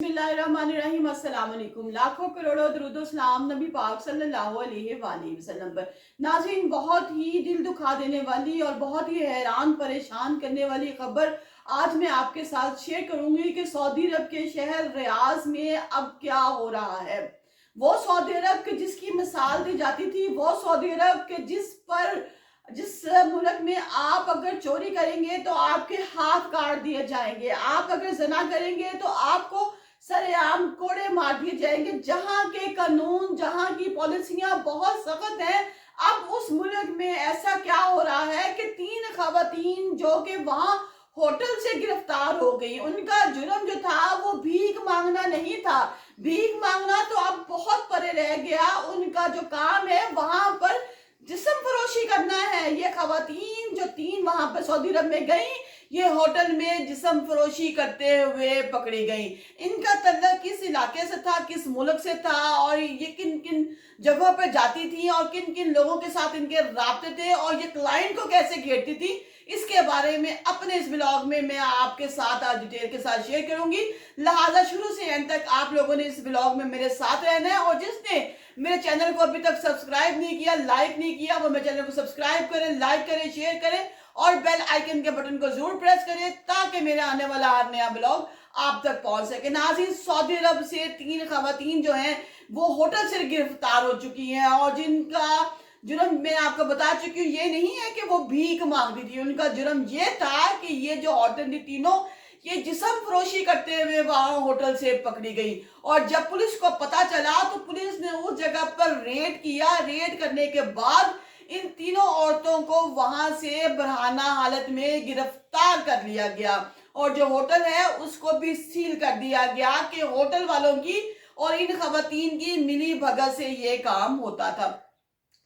बिस्मिल्लाहिर्रहमानिर्रहीम। अस्सलाम वालेकुम। लाखों करोड़ों दुरूद सलाम नबी पाक सल्लल्लाहु अलैहि वसल्लम पर। नाज़रीन, बहुत ही दिल दुखा देने वाली और बहुत ही हैरान परेशान करने वाली खबर आज मैं आपके साथ शेयर करूंगी कि सऊदी अरब के शहर रियाज में अब क्या हो रहा है। वो सऊदी अरब के जिसकी मिसाल दी जाती थी, वो सऊदी अरब के जिस मुल्क में आप अगर चोरी करेंगे तो आपके हाथ काट दिए जाएंगे, आप अगर जना करेंगे तो आपको सरेआम कोड़े मार दिए जाएंगे, जहां के कानून, जहां की पॉलिसियां बहुत सख्त हैं। अब उस मुल्क में ऐसा क्या हो रहा है कि 3 खवातीन जो कि वहां होटल से गिरफ्तार हो गई, उनका जुर्म जो था वो भीख मांगना नहीं था। भीख मांगना तो अब बहुत परे रह गया। उनका जो काम है वहां पर जिस्म फरोशी करना है। ये खवातीन जो 3 वहां पर सऊदी अरब में गई, ये होटल में जिस्म फरोशी करते हुए पकड़ी गई। इनका तल्लक किस इलाके से था, किस मुल्क से था, और ये किन किन जगहों पर जाती थी और किन किन लोगों के साथ इनके राब्ते थे, और ये क्लाइंट को कैसे घेरती थी, इसके बारे में अपने इस ब्लॉग में मैं आपके साथ आज डिटेल के साथ शेयर करूंगी। लिहाजा शुरू से एंड तक आप लोगों ने इस ब्लॉग में मेरे साथ रहना है, और जिसने मेरे चैनल को अभी तक सब्सक्राइब नहीं किया, लाइक नहीं किया, वो मेरे चैनल को सब्सक्राइब करें, लाइक करें, शेयर करें और बेल आइकन के बटन को जरूर प्रेस करें ताकि मेरा आने वाला हर नया ब्लॉग आप तक पहुंच सके। नाज़रीन, सऊदी अरब से 3 खवातीन जो हैं वो होटल से गिरफ्तार हो चुकी हैं, और जिनका जुर्म मैं आपको बता चुकी हूँ, ये नहीं है कि वो भीख मांगती थी। उनका जुर्म ये था कि ये जो औरतें थी तीनों, ये जिस्म फरोशी करते हुए वहां होटल से पकड़ी गई। और जब पुलिस को पता चला तो पुलिस ने उस जगह पर रेड किया। रेड करने के बाद इन तीनों औरतों को वहां से बरहाना हालत में गिरफ्तार कर लिया गया, और जो होटल है उसको भी सील कर दिया गया कि होटल वालों की और इन खवातीन की मिली भगत से ये काम होता था।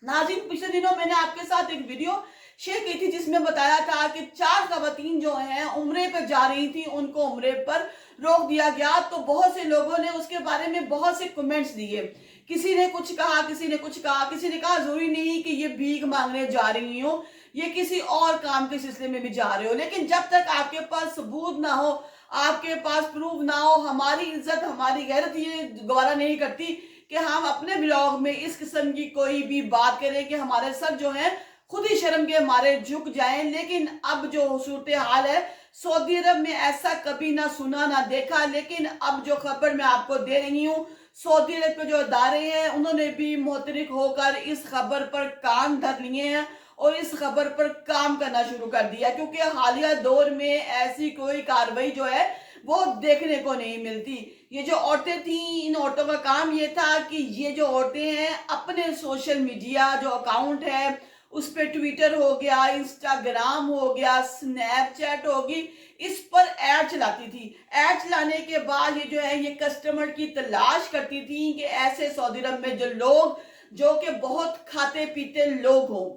नाज़रीन, पिछले दिनों मैंने आपके साथ एक वीडियो शेयर की थी जिसमें बताया था कि 4 खवातीन जो हैं उम्रे पर जा रही थी, उनको उम्रे पर रोक दिया गया। तो बहुत से लोगों ने उसके बारे में बहुत से कमेंट्स दिए। किसी ने कुछ कहा, किसी ने कुछ कहा, किसी ने कहा जरूरी नहीं कि ये भीख मांगने जा रही हो, ये किसी और काम के सिलसिले में भी जा रहे हो। लेकिन जब तक आपके पास सबूत ना हो, आपके पास प्रूफ ना हो, हमारी इज्जत, हमारी गैरत ये गवारा नहीं करती कि हम अपने ब्लॉग में इस किस्म की कोई भी बात करें कि हमारे सर जो है खुद ही शर्म के मारे झुक जाएं। लेकिन अब जो सूरत हाल है सऊदी अरब में, ऐसा कभी ना सुना ना देखा। लेकिन अब जो खबर मैं आपको दे रही हूँ, सऊदी अरब के जो अदारे हैं उन्होंने भी मुतरिक होकर इस खबर पर कान धर लिए हैं और इस खबर पर काम करना शुरू कर दिया, क्योंकि हालिया दौर में ऐसी कोई कार्रवाई जो है वो देखने को नहीं मिलती। ये जो औरतें थी, इन औरतों का काम ये था कि ये जो औरतें हैं अपने सोशल मीडिया जो अकाउंट है उस पर, ट्विटर हो गया, इंस्टाग्राम हो गया, स्नैपचैट होगी, इस पर ऐड चलाती थी। ऐड चलाने के बाद ये जो है ये कस्टमर की तलाश करती थी कि ऐसे सऊदी अरब में जो लोग जो कि बहुत खाते पीते लोग हों,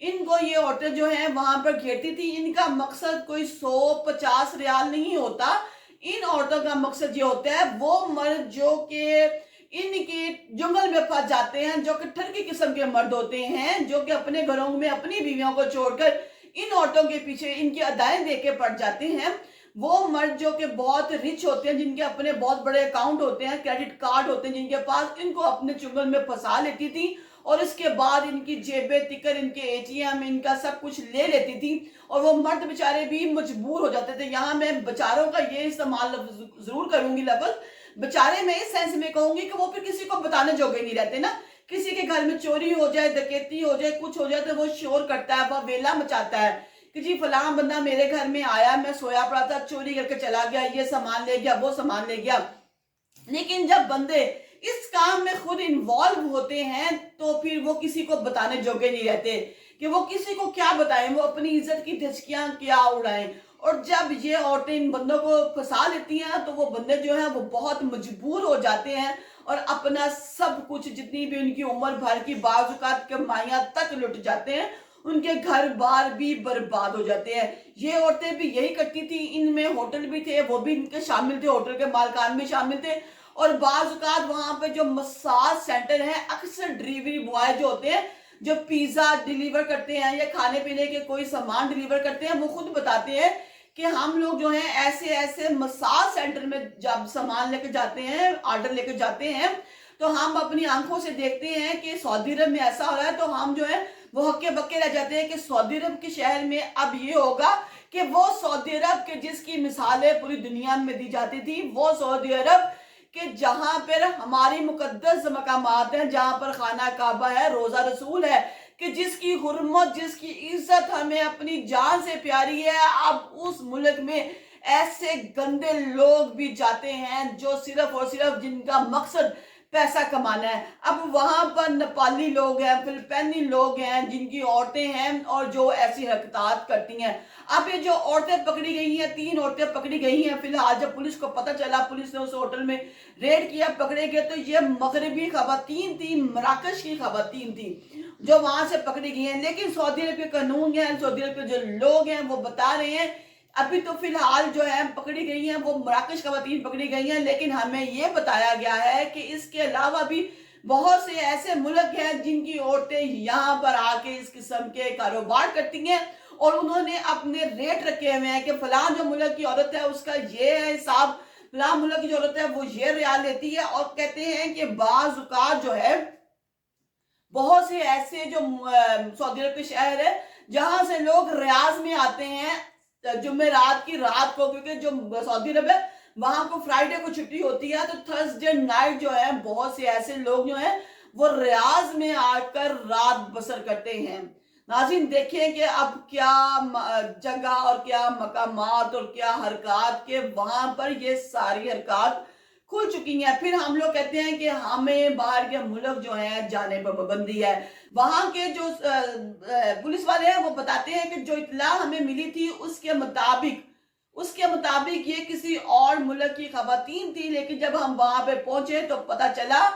इनको ये औरतें जो हैं वहां पर घेरती थी। इनका मकसद कोई 150 रियाल नहीं होता। इन औरतों का मकसद ये होता है वो मर्द जो कि इनके जंगल में फंस जाते हैं, जो कि ठरकी किस्म के मर्द होते हैं, जो कि अपने घरों में अपनी बीवियों को छोड़कर इन औरतों के पीछे इनकी अदाएं देके पड़ जाते हैं। वो मर्द जो कि बहुत रिच होते हैं, जिनके अपने बहुत बड़े अकाउंट होते हैं, क्रेडिट कार्ड होते हैं जिनके पास, इनको अपने चुंगल में फंसा लेती थी और इसके बाद इनकी जेबें तिकर, इनके एटीएम, इनका सब कुछ ले लेती थी। और वो मर्द बेचारे भी मजबूर हो जाते थे। यहाँ मैं बेचारों का ये इस्तेमाल जरूर करूंगी, लफ्ज बेचारे में इस सेंस में कहूंगी कि वो फिर किसी को बताने जोगे नहीं रहते ना। किसी के घर में चोरी हो जाए, डकैती हो जाए, कुछ हो जाए तो वो शोर करता है, वह वेला मचाता है कि जी फलां बंदा मेरे घर में आया, मैं सोया पड़ा था, चोरी करके चला गया, ये सामान ले गया, वो सामान ले गया। लेकिन जब बंदे इस काम में खुद इन्वॉल्व होते हैं तो फिर वो किसी को बताने जोगे नहीं रहते कि वो किसी को क्या बताएं, वो अपनी इज्जत की धचकियां क्या उड़ाएं। और जब ये औरतें इन बंदों को फंसा लेती हैं तो वो बंदे जो हैं वो बहुत मजबूर हो जाते हैं और अपना सब कुछ, जितनी भी उनकी उम्र भर की बाजुकात कमाइयां तक लुट जाते हैं। उनके घर बार भी बर्बाद हो जाते हैं। ये औरतें भी यही करती थी। इनमें होटल भी थे, वो भी इनके शामिल थे, होटल के मालकान भी शामिल थे। और बाजुकात वहां पे जो मसाज सेंटर है, अक्सर डिलीवरी बॉय जो होते हैं, जो पिज्जा डिलीवर करते हैं या खाने पीने के कोई सामान डिलीवर करते हैं, वो खुद बताते हैं कि हम लोग जो है ऐसे ऐसे मसाज सेंटर में जब सामान लेकर जाते हैं, ऑर्डर लेकर जाते हैं, तो हम अपनी आंखों से देखते हैं कि सऊदी अरब में ऐसा हो रहा है, तो हम जो है वो हक्के बक्के रह जाते हैं कि सऊदी अरब के शहर में अब ये होगा कि वो सऊदी अरब के जिसकी मिसालें पूरी दुनिया में दी जाती थी, वो सऊदी अरब कि जहां पर हमारी मुकद्दस मकामात हैं, जहां पर खाना काबा है, रोजा रसूल है, कि जिसकी हुर्मत, जिसकी इज्जत हमें अपनी जान से प्यारी है, अब उस मुल्क में ऐसे गंदे लोग भी जाते हैं जो सिर्फ और सिर्फ जिनका मकसद पैसा कमाना है। अब वहां पर नेपाली लोग हैं, फिलिपानी लोग हैं, जिनकी औरतें हैं और जो ऐसी हरकत करती हैं। अब ये जो औरतें पकड़ी गई हैं, 3 औरतें पकड़ी गई हैं फिलहाल। जब पुलिस को पता चला, पुलिस ने उस होटल में रेड किया, पकड़े गए, तो ये मगरबी खवातीन थी, मराकश की खवातीन थी जो वहां से पकड़ी गई हैं। लेकिन सऊदी अरब के कानून है, सऊदी अरब के जो लोग हैं वो बता रहे हैं अभी तो फिलहाल जो है पकड़ी गई हैं वो मराकश खवातीन पकड़ी गई हैं, लेकिन हमें ये बताया गया है कि इसके अलावा भी बहुत से ऐसे मुल्क हैं जिनकी औरतें यहाँ पर आके इस किस्म के कारोबार करती हैं और उन्होंने अपने रेट रखे हुए हैं कि फलां जो मुल्क की औरत है उसका ये है हिसाब, फलां मुल्क की जो औरत है वो ये रियाल लेती है। और कहते हैं कि बाज़ औक़ात जो है बहुत से ऐसे जो सऊदी अरब के शहर है जहां से लोग रियाज में आते हैं जुमेरात की रात को, क्योंकि जो सऊदी अरब है वहां को फ्राइडे को छुट्टी होती है, तो थर्सडे नाइट जो है बहुत से ऐसे लोग जो हैं वो रियाज में आकर रात बसर करते हैं। नाज़रीन देखें कि अब क्या जगह और क्या मकामात और क्या हरकत के वहां पर ये सारी हरकत खुल चुकी हैं। फिर हम लोग कहते हैं कि हमें बाहर के मुल्क जो है जाने पर पाबंदी है। वहां के जो पुलिस वाले हैं वो बताते हैं कि जो इत्तला हमें मिली थी उसके मुताबिक ये किसी और मुल्क की खवातीन थी, लेकिन जब हम वहां पे पहुंचे तो पता चला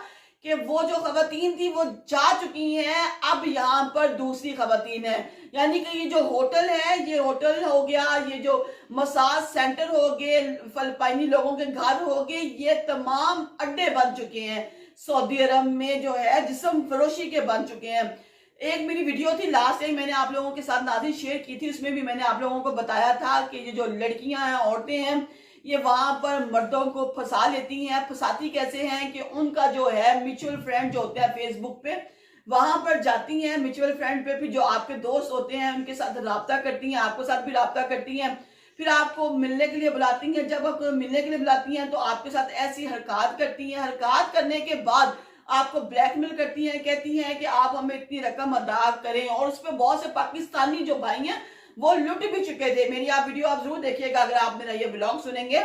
कि वो जो खवातीन थी वो जा चुकी हैं, अब यहाँ पर दूसरी खवातीन है। यानी कि ये जो होटल है, ये होटल हो गया, ये जो मसाज सेंटर हो गए, फिलिपाइनी लोगों के घर हो गए, ये तमाम अड्डे बन चुके हैं सऊदी अरब में, जो है जिस्म फरोशी के बन चुके हैं। एक मेरी वीडियो थी लास्ट टाइम मैंने आप लोगों के साथ नाज़रीन शेयर की थी, उसमें भी मैंने आप लोगों को बताया था कि ये जो लड़कियां हैं, औरतें हैं, ये वहां पर मर्दों को फंसा लेती हैं। फंसाती कैसे हैं कि उनका जो है म्यूचुअल फ्रेंड जो होता है फेसबुक पे, वहां पर जाती हैं म्यूचुअल फ्रेंड पे, फिर जो आपके दोस्त होते हैं उनके साथ राब्ता करती हैं, आपके साथ भी राब्ता करती हैं, फिर आपको मिलने के लिए बुलाती हैं। जब आपको मिलने के लिए बुलाती हैं तो आपके साथ ऐसी हरकत करती हैं। हरकत करने के बाद आपको ब्लैकमेल करती हैं, कहती हैं कि आप हमें इतनी रकम अदा करें। और उस पर बहुत से पाकिस्तानी जो भाई हैं वो लुट भी चुके थे। मेरी आप वीडियो आप जरूर देखिएगा, अगर आप मेरा ये ब्लॉग सुनेंगे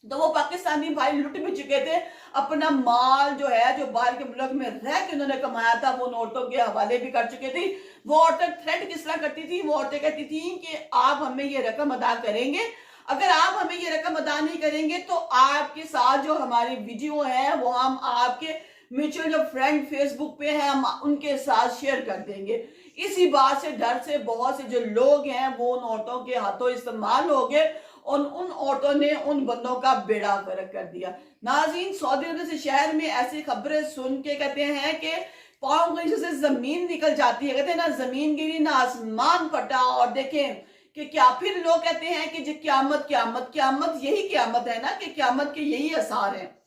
तो वो पाकिस्तानी भाई लुट भी चुके थे। अपना माल जो है जो बाहर के मुल्क में रह के उन्होंने कमाया था वो औरतों के हवाले भी कर चुके थे। वो औरतें थ्रेट किस तरह करती थी, वो औरतें कहती थी कि आप हमें ये रकम अदा करेंगे, अगर आप हमें ये रकम अदा नहीं करेंगे तो आपके साथ जो हमारी वीडियो है वो हम आपके म्यूचुअल जो फ्रेंड फेसबुक पे हैं हम उनके साथ शेयर कर देंगे। इसी बात से डर से बहुत से जो लोग हैं वो उन औरतों के हाथों इस्तेमाल हो गए और उन औरतों ने उन बंदों का बेड़ा गर्क कर दिया। नाज़रीन सऊदी अरब से शहर में ऐसी खबरें सुन के कहते हैं कि पांव के नीचे से जमीन निकल जाती है, कहते हैं ना जमीन गिरी ना आसमान फटा। और देखें कि क्या फिर लोग कहते हैं कि जो क्यामत यही क्यामत है ना, कि क्यामत के यही आसार है।